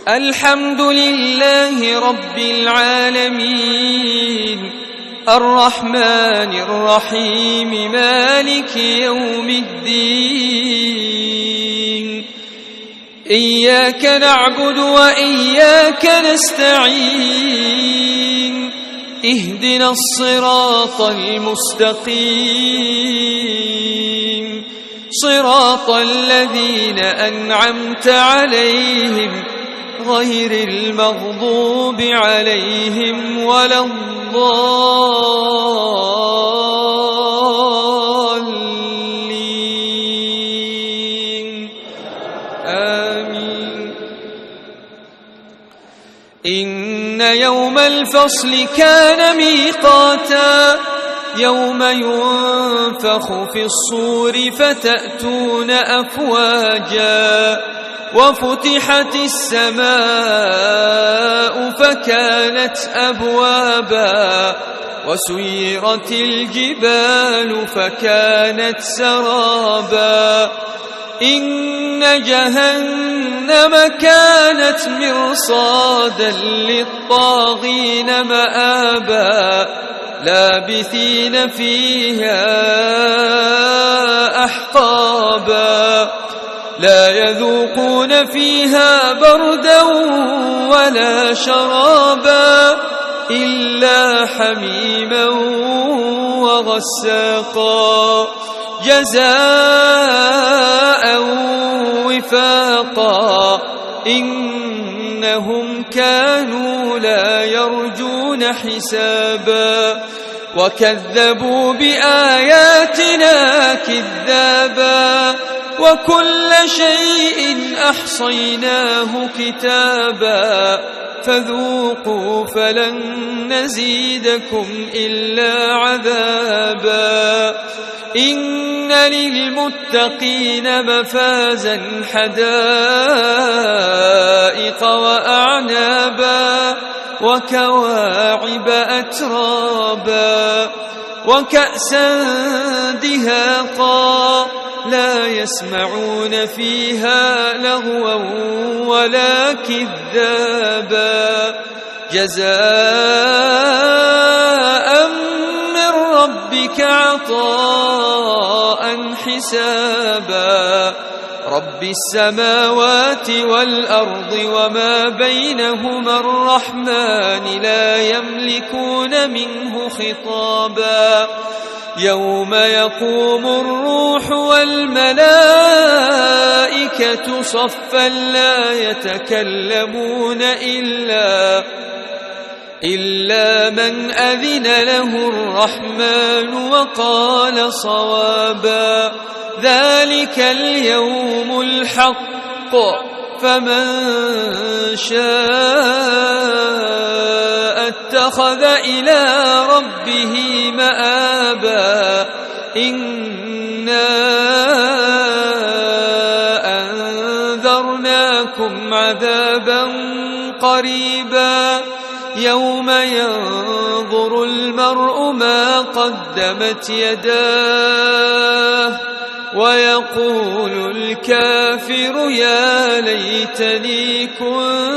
الحمد لله رب العالمين الرحمن الرحيم مالك يوم الدين إياك نعبد وإياك نستعين اهدنا الصراط المستقيم صراط الذين أنعمت عليهم غير المغضوب عليهم ولا الضالين آمين. إن يوم الفصل كان ميقاتا يوم ينفخ في الصور فتأتون أفواجا وفتحت السماء فكانت أبوابا وسيرت الجبال فكانت سرابا إن جهنم كانت مرصادا للطاغين مآبا لابثين فيها أحقابا لا يذوقون فيها بردا ولا شرابا إلا حميما وغساقا جزاء وفاقا إنهم كانوا لا يرجون حسابا وكذبوا بآياتنا كذابا وكل شيء أحصيناه كتابا فذوقوا فلن نزيدكم إلا عذابا إن للمتقين مفازا حدائق وأعنابا وكواعب أترابا وكأسا دهاقا لا يسمعون فيها لغوا ولا كذابا جزاء من ربك عطاء حسابا رب السماوات والأرض وما بينهما الرحمن لا يملكون منه خطابا يوم يقوم الروح والملائكة صفا لا يتكلمون إلا من أذن له الرحمن وقال صوابا ذلك اليوم الحق فمن شاء اتخذ إلى ربه مآبا إنا أنذرناكم عذابا قريبا يوم ينظر المرء ما قدمت يداه ويقول الكافر يا ليتني كنت